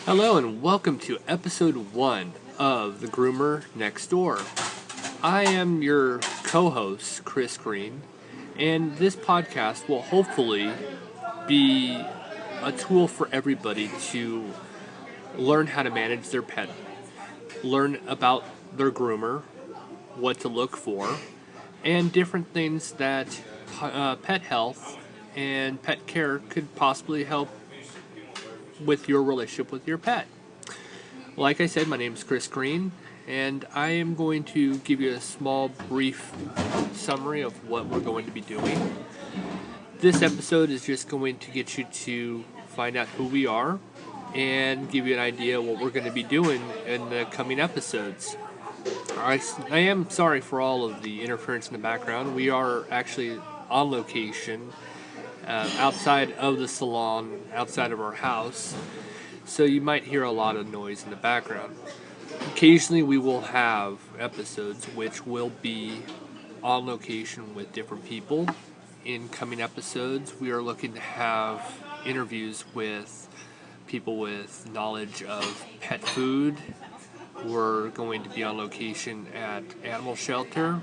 Hello and welcome to episode 1 of The Groomer Next Door. I am your co-host, Chris Green, and this podcast will hopefully be a tool for everybody to learn how to manage their pet, learn about their groomer, what to look for, and different things that pet health and pet care could possibly help with your relationship with your pet. Like I said, my name is Chris Green, and I am going to give you a small, brief summary of what we're going to be doing. This episode is just going to get you to find out who we are and give you an idea of what we're going to be doing in the coming episodes. I am sorry for all of the interference in the background. We are actually on location outside of the salon, outside of our house, so you might hear a lot of noise in the background. Occasionally we will have episodes which will be on location with different people. In coming episodes, we are looking to have interviews with people with knowledge of pet food. We're going to be on location at animal shelter,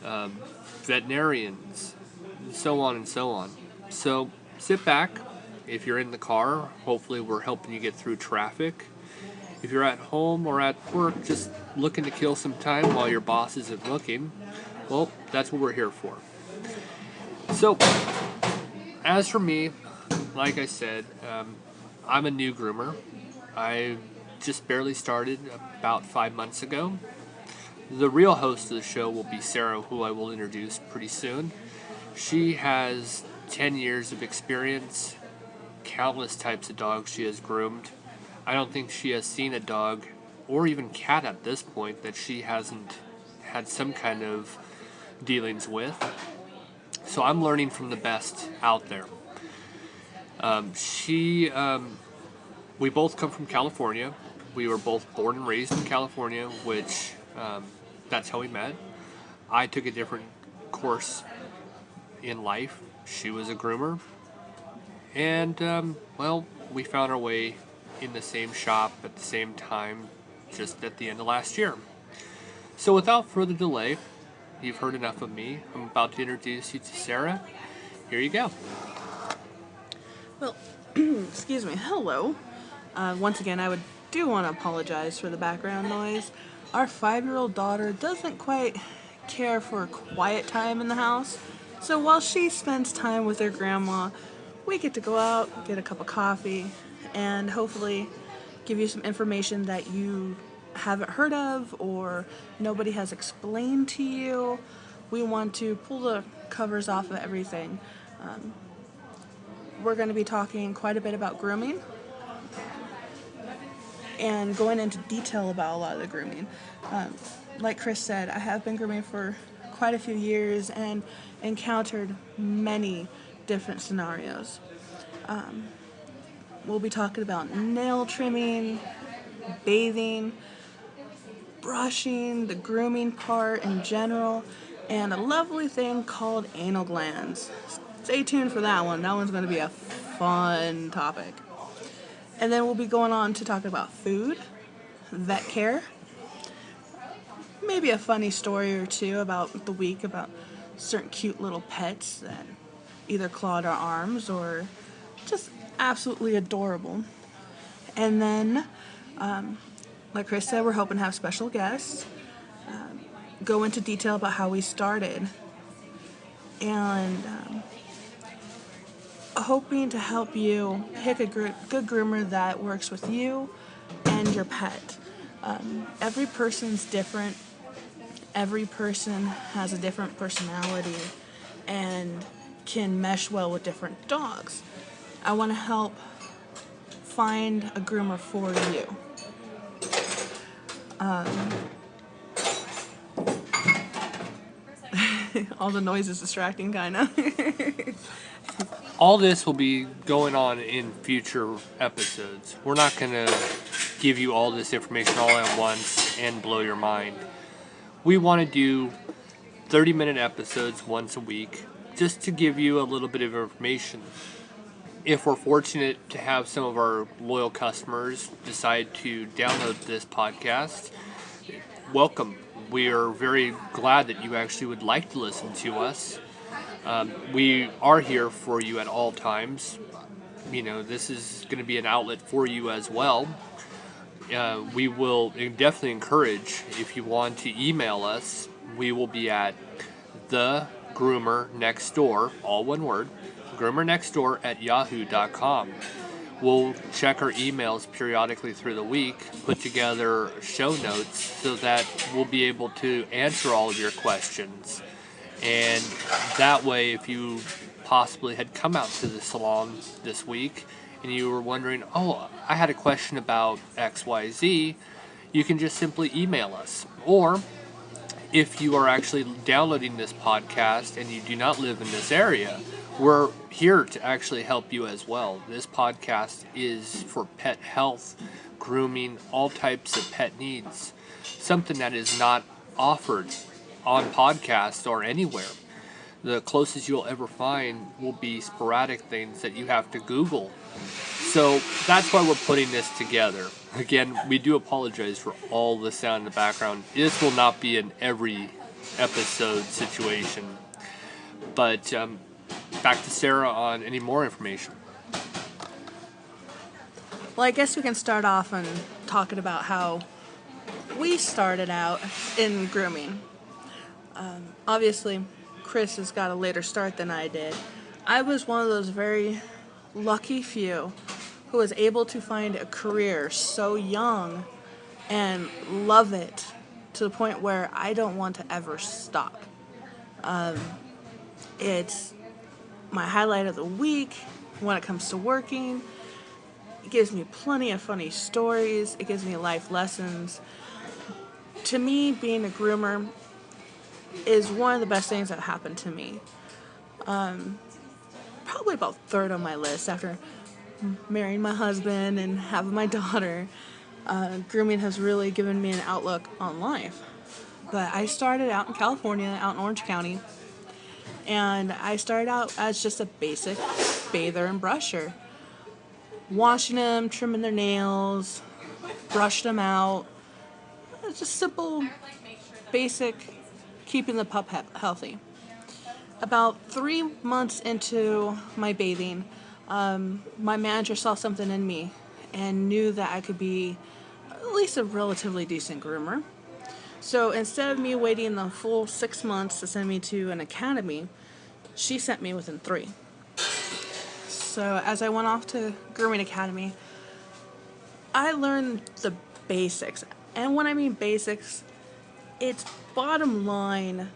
veterinarians, so on and so on. So sit back. If you're in the car, hopefully we're helping you get through traffic. If you're at home or at work just looking to kill some time while your boss isn't looking, well, that's what we're here for. So, as for me, like I said, I'm a new groomer. I just barely started about 5 months ago. The real host of the show will be Sarah, who I will introduce pretty soon. She has 10 years of experience, countless types of dogs she has groomed. I don't think she has seen a dog, or even cat at this point, that she hasn't had some kind of dealings with. So I'm learning from the best out there. We both come from California. We were both born and raised in California, which that's how we met. I took a different course in life. She was a groomer, and we found our way in the same shop at the same time just at the end of last year. So without further delay, you've heard enough of me. I'm about to introduce you to Sarah. Here you go. Well, excuse me, hello. Once again, I do want to apologize for the background noise. Our 5-year-old daughter doesn't quite care for quiet time in the house. So while she spends time with her grandma, we get to go out, get a cup of coffee, and hopefully give you some information that you haven't heard of or nobody has explained to you. We want to pull the covers off of everything. We're going to be talking quite a bit about grooming and going into detail about a lot of the grooming. Like Chris said, I have been grooming for quite a few years and encountered many different scenarios. We'll be talking about nail trimming, bathing, brushing, the grooming part in general, and a lovely thing called anal glands. Stay tuned for that one. That one's going to be a fun topic. And then we'll be going on to talk about food, vet care, maybe a funny story or two about the week about certain cute little pets that either clawed our arms or just absolutely adorable. And then, like Chris said, we're hoping to have special guests, go into detail about how we started, and hoping to help you pick a good groomer that works with you and your pet. Every person's different. Every person has a different personality and can mesh well with different dogs. I want to help find a groomer for you. All the noise is distracting, kind of. All this will be going on in future episodes. We're not going to give you all this information all at once and blow your mind. We want to do 30-minute episodes once a week just to give you a little bit of information. if we're fortunate to have some of our loyal customers decide to download this podcast, welcome. We are very glad that you actually would like to listen to us. We are here for you at all times. This is going to be an outlet for you as well. We will definitely encourage, if you want to email us, we will be at the Groomer Next Door, all one word, groomernextdoor@yahoo.com. We'll check our emails periodically through the week, put together show notes so that we'll be able to answer all of your questions. And that way, if you possibly had come out to the salon this week and you were wondering, oh, I had a question about XYZ, you can just simply email us. Or if you are actually downloading this podcast and you do not live in this area, we're here to actually help you as well. This podcast is for pet health, grooming, all types of pet needs. Something that is not offered on podcasts or anywhere. The closest you'll ever find will be sporadic things that you have to Google. So that's why we're putting this together. Again, we do apologize for all the sound in the background. This will not be an every episode situation. But back to Sarah on any more information. Well, I guess we can start off on talking about how we started out in grooming. Obviously, Chris has got a later start than I did. I was one of those very lucky few who was able to find a career so young and love it to the point where I don't want to ever stop. It's my highlight of the week when it comes to working. It gives me plenty of funny stories. It gives me life lessons. To me, being a groomer is one of the best things that happened to me. Probably about third on my list after marrying my husband and having my daughter. Grooming has really given me an outlook on life. But I started out in California, out in Orange County, and I started out as just a basic bather and brusher. Washing them, trimming their nails, brushed them out. It's just simple, basic, keeping the pup healthy. About 3 months into my bathing, my manager saw something in me and knew that I could be at least a relatively decent groomer. So instead of me waiting the full 6 months to send me to an academy, she sent me within 3. So as I went off to grooming academy, I learned the basics. And when I mean basics, it's bottom line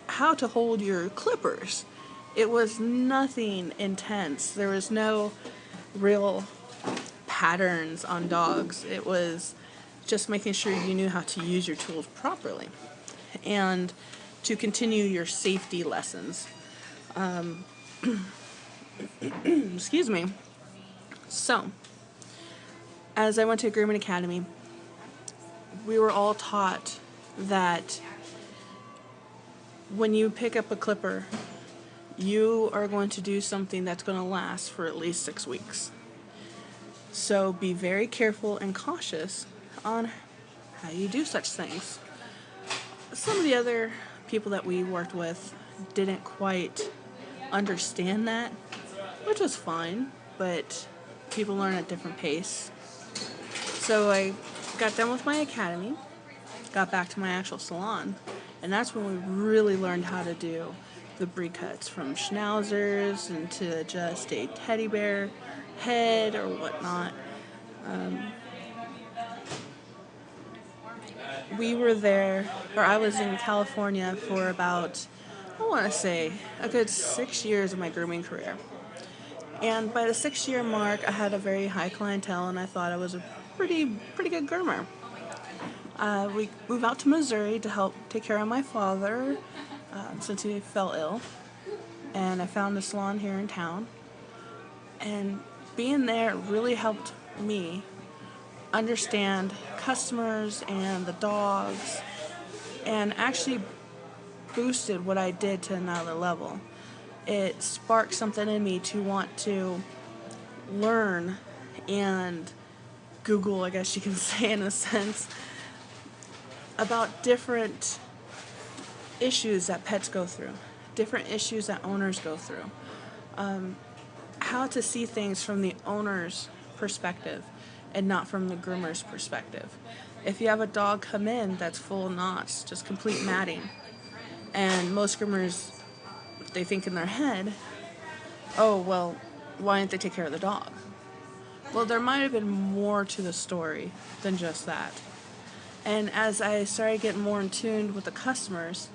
how to hold your clippers. It was nothing intense. There was no real patterns on dogs. It was just making sure you knew how to use your tools properly and to continue your safety lessons. Excuse me. So, as I went to a grooming academy, we were all taught that when you pick up a clipper, you are going to do something that's going to last for at least 6 weeks. So be very careful and cautious on how you do such things. Some of the other people that we worked with didn't quite understand that, which was fine, but people learn at different pace. So I got done with my academy, got back to my actual salon, and that's when we really learned how to do the breed cuts, from schnauzers into just a teddy bear head or whatnot. We were there, or I was in California for about, I want to say, a good 6 years of my grooming career. And by the 6-year mark, I had a very high clientele, and I thought I was a pretty good groomer. We moved out to Missouri to help take care of my father since he fell ill, and I found a salon here in town. And being there really helped me understand customers and the dogs, and actually boosted what I did to another level. It sparked something in me to want to learn and Google, I guess you can say in a sense, about different issues that pets go through, different issues that owners go through, how to see things from the owner's perspective and not from the groomer's perspective. If you have a dog come in that's full of knots, just complete matting, and most groomers, they think in their head, oh, well, why didn't they take care of the dog? Well, there might have been more to the story than just that. And as I started getting more in tune with the customers,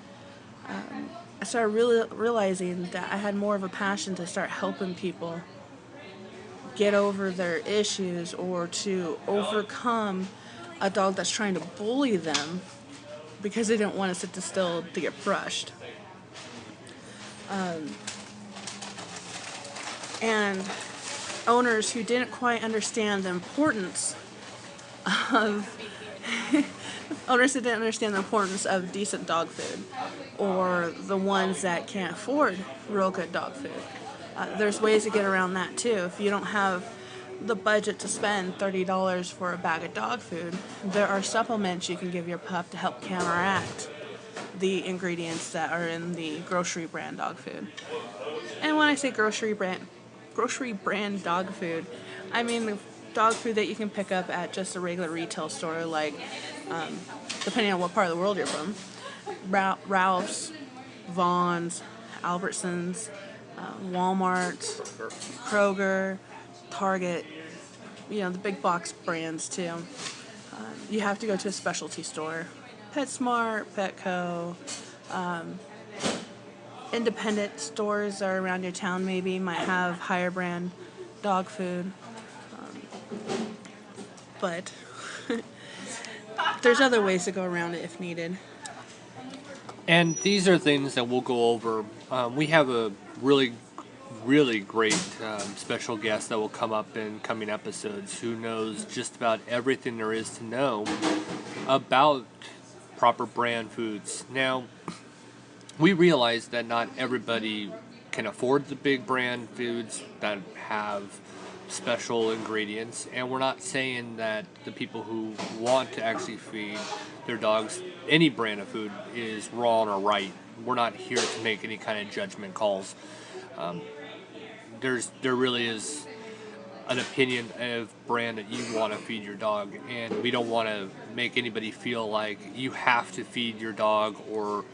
I started really realizing that I had more of a passion to start helping people get over their issues or to overcome a dog that's trying to bully them because they didn't want to sit still to get brushed. And owners who didn't quite understand the importance of decent dog food, or the ones that can't afford real good dog food. There's ways to get around that too. If you don't have the budget to spend $30 for a bag of dog food, there are supplements you can give your pup to help counteract the ingredients that are in the grocery brand dog food. And when I say grocery brand dog food, I mean the dog food that you can pick up at just a regular retail store, like, depending on what part of the world you're from, Ralph's, Vaughn's, Albertsons, Walmart, Kroger, Target, the big box brands too. You have to go to a specialty store. PetSmart, Petco, independent stores that are around your town maybe might have higher brand dog food. But there's other ways to go around it if needed. And these are things that we'll go over. We have a really great special guest that will come up in coming episodes who knows just about everything there is to know about proper brand foods. Now, we realize that not everybody can afford the big brand foods that have special ingredients, and we're not saying that the people who want to actually feed their dogs any brand of food is wrong or right. We're not here to make any kind of judgment calls. There really is an opinion of brand that you want to feed your dog, and we don't want to make anybody feel like you have to feed your dog or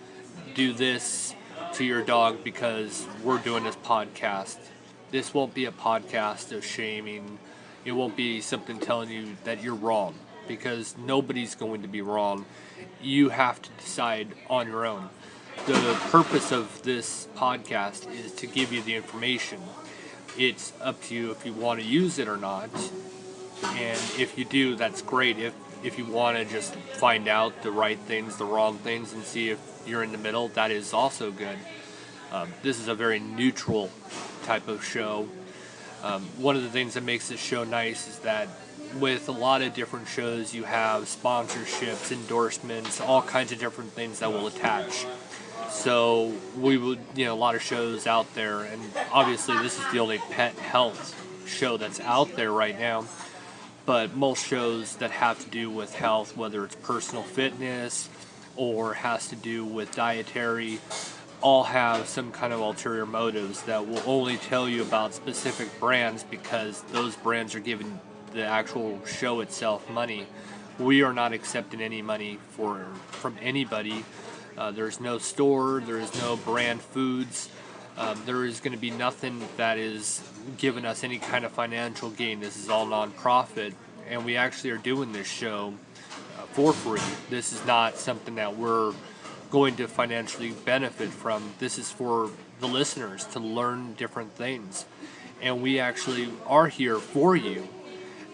do this to your dog because we're doing this podcast. This won't be a podcast of shaming. It won't be something telling you that you're wrong, because nobody's going to be wrong. You have to decide on your own. The purpose of this podcast is to give you the information. It's up to you if you want to use it or not. And if you do, that's great. If you want to just find out the right things, the wrong things, and see if you're in the middle, that is also good. This is a very neutral type of show. One of the things that makes this show nice is that with a lot of different shows, you have sponsorships, endorsements, all kinds of different things that will attach. So we would, a lot of shows out there, and obviously this is the only pet health show that's out there right now. But most shows that have to do with health, whether it's personal fitness or has to do with dietary, all have some kind of ulterior motives that will only tell you about specific brands because those brands are giving the actual show itself money. We are not accepting any money from anybody. There's no store, there is no brand foods. There is going to be nothing that is giving us any kind of financial gain. This is all non-profit, and we actually are doing this show for free. This is not something that we're going to financially benefit from. This is for the listeners to learn different things, and we actually are here for you.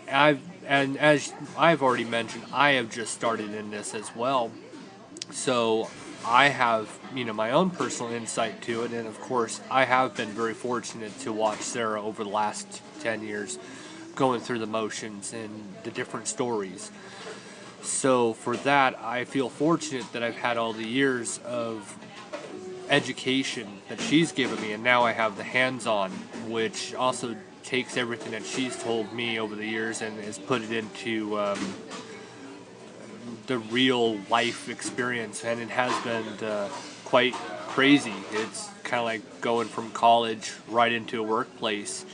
And as I've already mentioned, I have just started in this as well, so I have my own personal insight to it, and of course I have been very fortunate to watch Sarah over the last 10 years going through the motions and the different stories. So for that, I feel fortunate that I've had all the years of education that she's given me, and now I have the hands-on, which also takes everything that she's told me over the years and has put it into the real life experience, and it has been quite crazy. It's kind of like going from college right into a workplace.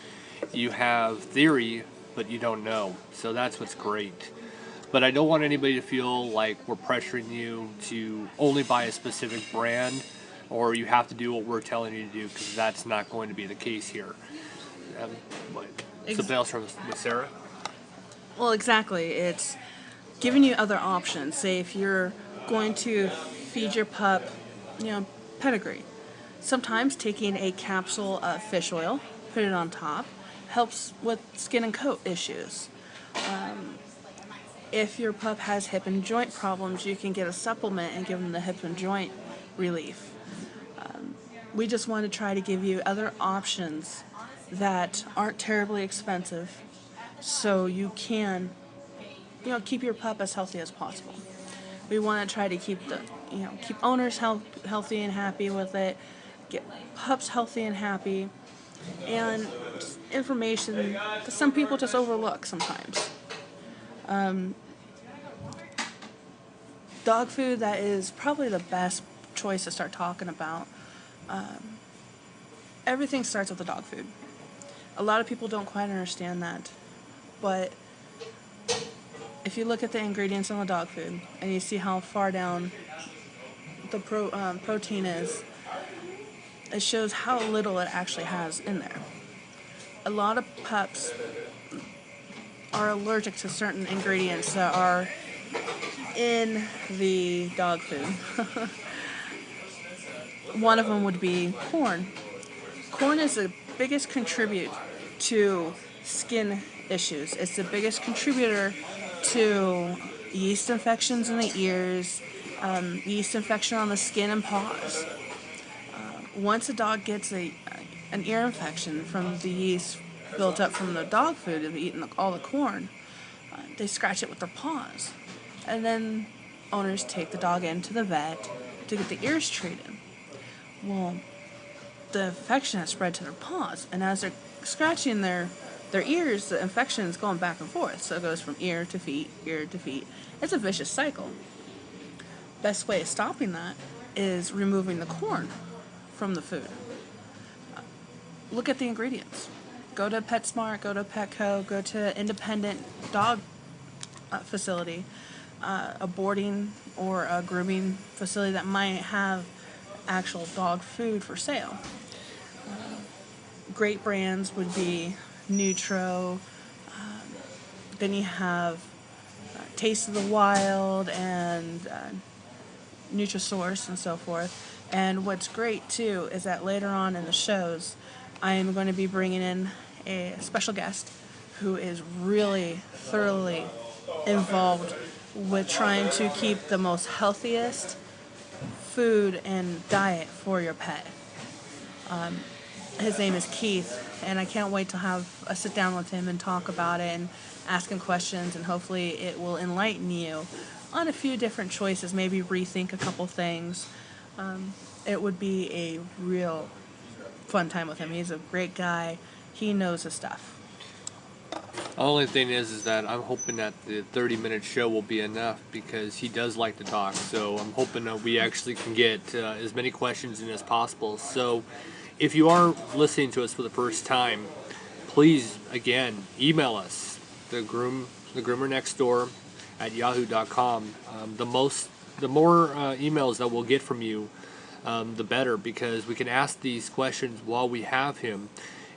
You have theory, but you don't know. So that's what's great. But I don't want anybody to feel like we're pressuring you to only buy a specific brand, or you have to do what we're telling you to do, because that's not going to be the case here. What? Something else from Sarah? Well, exactly. It's giving you other options. Say if you're going to feed your pup, pedigree. Sometimes taking a capsule of fish oil, put it on top, helps with skin and coat issues. If your pup has hip and joint problems, you can get a supplement and give them the hip and joint relief. We just want to try to give you other options that aren't terribly expensive, so you can, keep your pup as healthy as possible. We want to try to keep keep owners healthy and happy with it, get pups healthy and happy, and information that some people just overlook sometimes. Dog food, that is probably the best choice to start talking about. Everything starts with the dog food. A lot of people don't quite understand that, but if you look at the ingredients on the dog food and you see how far down the protein is, it shows how little it actually has in there. A lot of pups are allergic to certain ingredients that are in the dog food. One of them would be corn. Corn is the biggest contributor to skin issues. It's the biggest contributor to yeast infections in the ears, yeast infection on the skin and paws. Once a dog gets an ear infection from the yeast built up from the dog food of eating all the corn, they scratch it with their paws. And then owners take the dog into the vet to get the ears treated. Well, the infection has spread to their paws, and as they're scratching their ears, the infection is going back and forth. So it goes from ear to feet, ear to feet. It's a vicious cycle. Best way of stopping that is removing the corn from the food. Look at the ingredients. Go to PetSmart, go to Petco, go to an independent dog facility, a boarding or a grooming facility that might have actual dog food for sale. Great brands would be Nutro. Then you have Taste of the Wild and Nutrisource and so forth. And what's great too is that later on in the shows, I am going to be bringing in a special guest who is really thoroughly involved with trying to keep the most healthiest food and diet for your pet. His name is Keith, and I can't wait to have a sit down with him and talk about it and ask him questions, and hopefully it will enlighten you on a few different choices, maybe rethink a couple things. It would be a real fun time with him. He's a great guy. He knows his stuff. The only thing is that I'm hoping that the 30-minute show will be enough, because he does like to talk. So I'm hoping that we actually can get as many questions in as possible. So if you are listening to us for the first time, please, again, email us, the groomer next door at yahoo.com. The more emails that we'll get from you, the better, because we can ask these questions while we have him.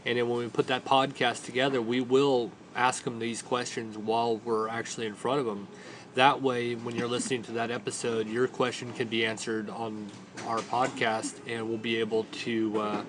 And then when we put that podcast together, we will ask him these questions while we're actually in front of him. That way, when you're listening to that episode, your question can be answered on our podcast, and we'll be able to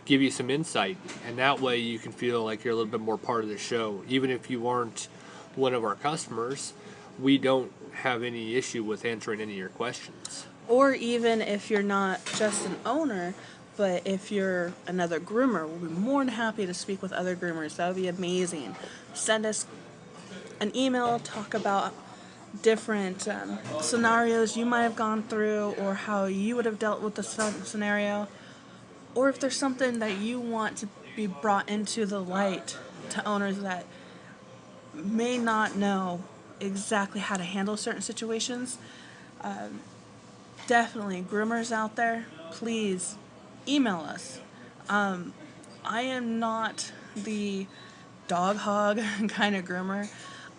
give you some insight. And that way you can feel like you're a little bit more part of the show. Even if you aren't one of our customers, we don't have any issue with answering any of your questions. Or even if you're not just an owner, but if you're another groomer, we'll be more than happy to speak with other groomers. That would be amazing. Send us an email, talk about different scenarios you might have gone through, or how you would have dealt with the scenario. Or if there's something that you want to be brought into the light to owners that may not know exactly how to handle certain situations, definitely groomers out there, please email us. I am not the dog hog kind of groomer.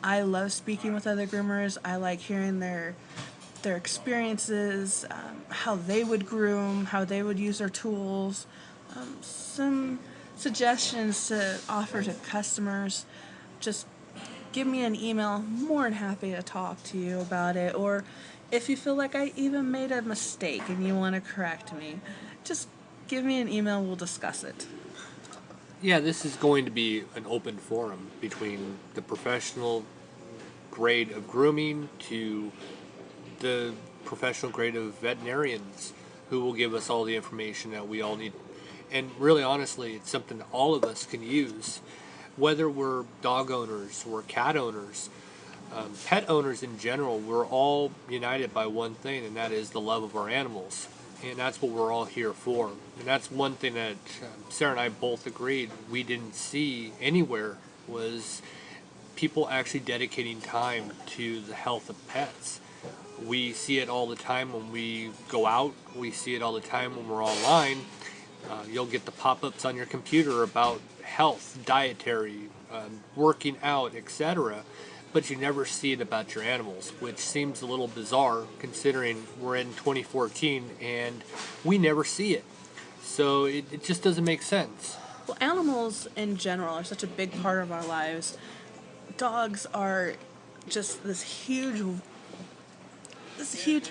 I love speaking with other groomers. I like hearing their experiences, how they would groom, how they would use their tools, some suggestions to offer to customers. Just give me an email. I'm more than happy to talk to you about it. Or if you feel like I even made a mistake and you want to correct me, just give me an email. We'll discuss it. Yeah, this is going to be an open forum between the professional grade of grooming to the professional grade of veterinarians who will give us all the information that we all need. And really, honestly, it's something that all of us can use, whether we're dog owners or cat owners, pet owners in general. We're all united by one thing, and that is the love of our animals. And that's what we're all here for. And that's one thing that Sarah and I both agreed we didn't see anywhere was people actually dedicating time to the health of pets. We see it all the time when we go out. We see it all the time when we're online. You'll get the pop-ups on your computer about health, dietary, working out, etc. But you never see it about your animals, which seems a little bizarre considering we're in 2014 and we never see it. So it just doesn't make sense. Well, animals in general are such a big part of our lives. Dogs are just this huge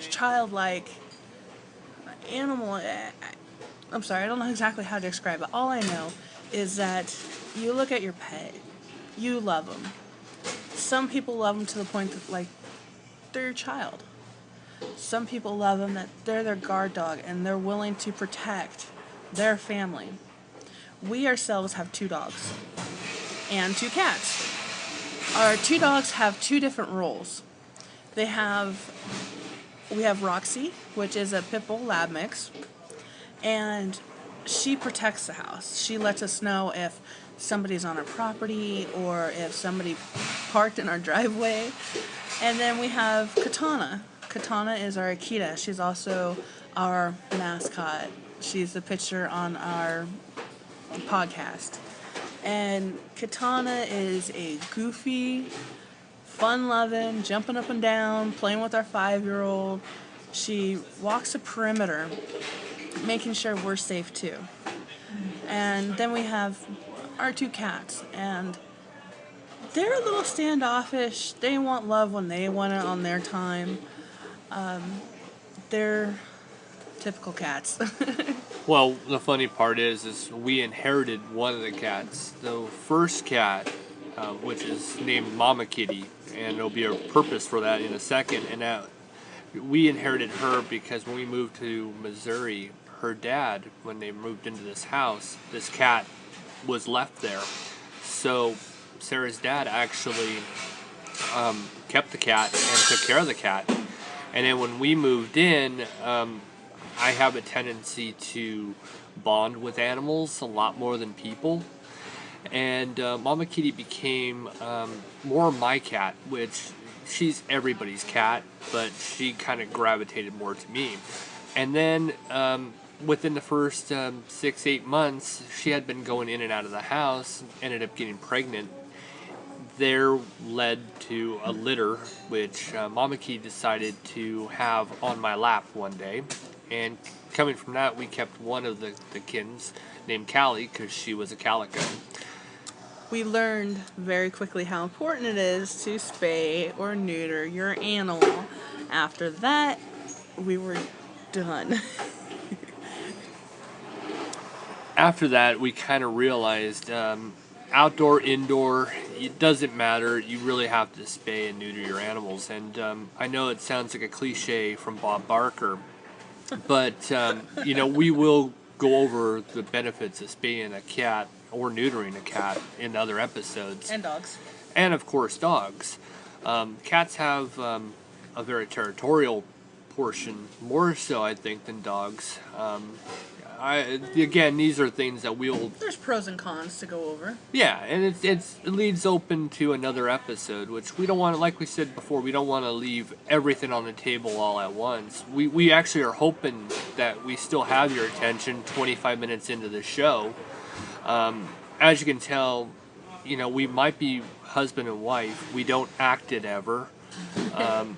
childlike animal. I'm sorry, I don't know exactly how to describe it. All I know is that you look at your pet, you love them. Some people love them to the point that, like, they're your child. Some people love them that they're their guard dog and they're willing to protect their family. We ourselves have 2 dogs and 2 cats. Our 2 dogs have 2 different roles. We have Roxy, which is a pit bull lab mix, and she protects the house. She lets us know if somebody's on our property or if somebody parked in our driveway. And then we have Katana. Katana is our Akita. She's also our mascot. She's the picture on our podcast. And Katana is a goofy, fun-loving, jumping up and down, playing with our 5-year-old. She walks the perimeter, making sure we're safe too. And then we have our 2 cats, and they're a little standoffish. They want love when they want it on their time. They're typical cats. Well, the funny part is we inherited one of the cats. The first cat, which is named Mama Kitty, and there'll be a purpose for that in a second. And we inherited her because when we moved to Missouri, her dad, when they moved into this house, this cat was left there. So Sarah's dad actually kept the cat and took care of the cat. And then when we moved in, I have a tendency to bond with animals a lot more than people. And Mama Kitty became more my cat, which she's everybody's cat, but she kind of gravitated more to me. And then within the first 6-8 months, she had been going in and out of the house, ended up getting pregnant. There led to a litter, which Mama Kitty decided to have on my lap one day. And coming from that, we kept one of the kittens named Callie because she was a calico. We learned very quickly how important it is to spay or neuter your animal. After that, we were done. After that, we kind of realized outdoor, indoor, it doesn't matter. You really have to spay and neuter your animals. And I know it sounds like a cliche from Bob Barker, but we will go over the benefits of spaying a cat or neutering a cat in other episodes. And dogs. And, of course, dogs. Cats have a very territorial portion, more so, I think, than dogs. again, these are things that we'll... There's pros and cons to go over. Yeah, and it leads open to another episode, which we don't want to, like we said before, we don't want to leave everything on the table all at once. We actually are hoping that we still have your attention 25 minutes into the show. As you can tell, we might be husband and wife. We don't act it ever.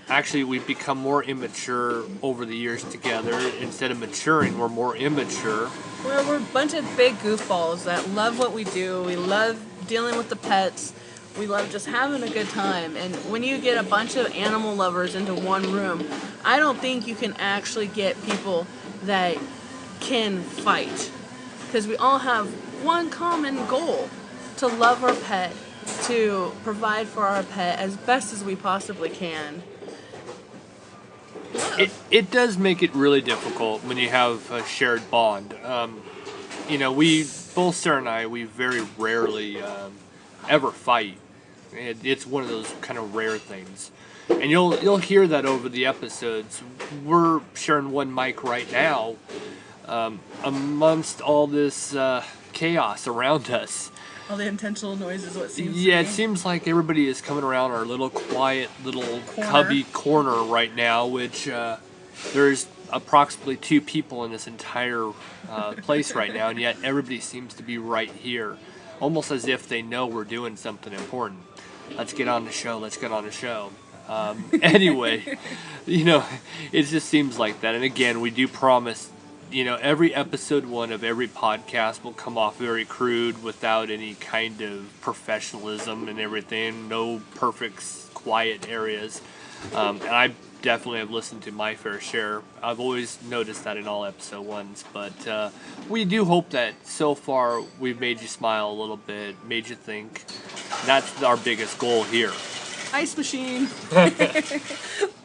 Actually, we've become more immature over the years together. Instead of maturing, we're more immature. We're a bunch of big goofballs that love what we do. We love dealing with the pets. We love just having a good time. And when you get a bunch of animal lovers into one room, I don't think you can actually get people that can fight. Because we all have one common goal: to love our pet, to provide for our pet as best as we possibly can. It does make it really difficult when you have a shared bond. Both Sarah and I, we very rarely ever fight. It's one of those kind of rare things. And you'll hear that over the episodes. We're sharing one mic right now amongst all this chaos around us. All the intentional noise is what seems to Yeah, be. it seems like everybody is coming around our little quiet little cubby corner right now, which there's approximately 2 people in this entire place right now, and yet everybody seems to be right here, almost as if they know we're doing something important. Let's get on the show. Let's get on the show. Anyway, it just seems like that. And again, we do promise, every episode 1 of every podcast will come off very crude, without any kind of professionalism and everything. No perfect, quiet areas. And I definitely have listened to my fair share. I've always noticed that in all episode 1s. But we do hope that so far we've made you smile a little bit, made you think. That's our biggest goal here. Ice machine.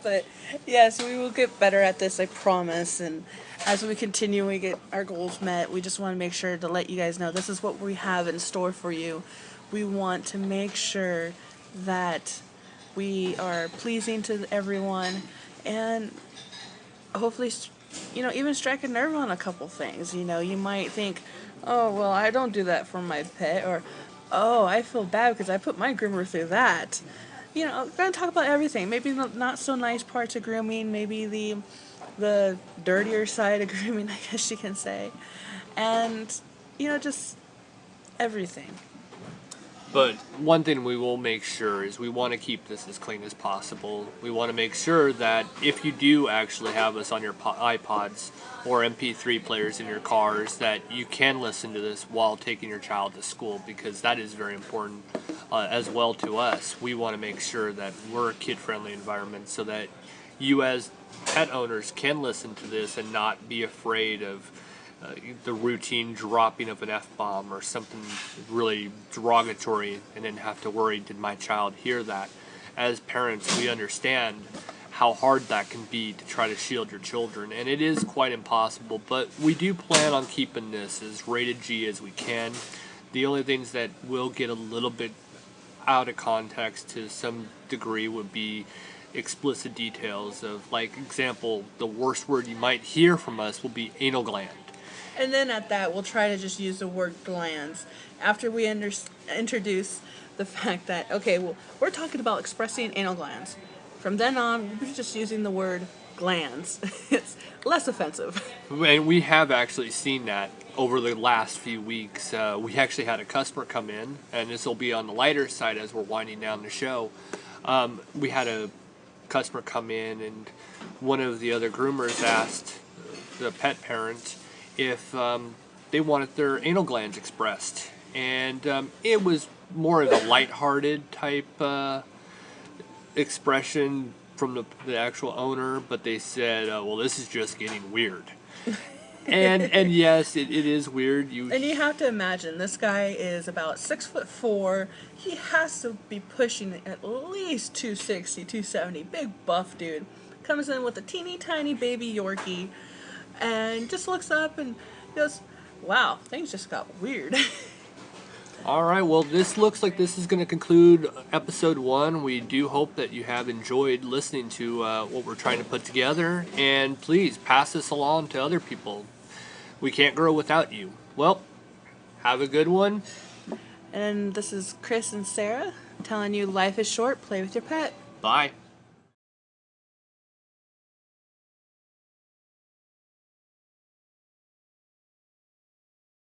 But yes, we will get better at this, I promise. And as we continue, we get our goals met. We just want to make sure to let you guys know this is what we have in store for you. We want to make sure that we are pleasing to everyone, and hopefully, even strike a nerve on a couple things. You might think, oh, well, I don't do that for my pet, or, oh, I feel bad because I put my groomer through that. We're going to talk about everything. Maybe the not so nice parts of grooming, maybe the dirtier side of grooming, I guess you can say. And, just everything. But one thing we will make sure is we want to keep this as clean as possible. We want to make sure that if you do actually have us on your iPods or MP3 players in your cars, that you can listen to this while taking your child to school, because that is very important as well to us. We want to make sure that we're a kid-friendly environment so that you as pet owners can listen to this and not be afraid of the routine dropping of an F-bomb or something really derogatory, and then have to worry, did my child hear that? As parents, we understand how hard that can be to try to shield your children, and it is quite impossible, but we do plan on keeping this as rated G as we can. The only things that will get a little bit out of context to some degree would be explicit details of, like, example, the worst word you might hear from us will be anal gland. And then at that, we'll try to just use the word glands after we introduce the fact that, okay, well, we're talking about expressing anal glands. From then on, we're just using the word glands. It's less offensive. And we have actually seen that over the last few weeks. We actually had a customer come in, and this will be on the lighter side as we're winding down the show. We had a customer come in, and one of the other groomers asked the pet parent if they wanted their anal glands expressed. And it was more of a lighthearted type expression from the actual owner, but they said, well, this is just getting weird. And yes, it is weird. And you have to imagine, this guy is about 6'4". He has to be pushing at least 260, 270. Big buff dude. Comes in with a teeny tiny baby Yorkie, and just looks up and goes, wow, things just got weird. All right, well, this looks like this is going to conclude episode 1. We do hope that you have enjoyed listening to what we're trying to put together, and please pass this along to other people. We can't grow without you. Well, have a good one. And this is Chris and Sarah telling you life is short, play with your pet. Bye.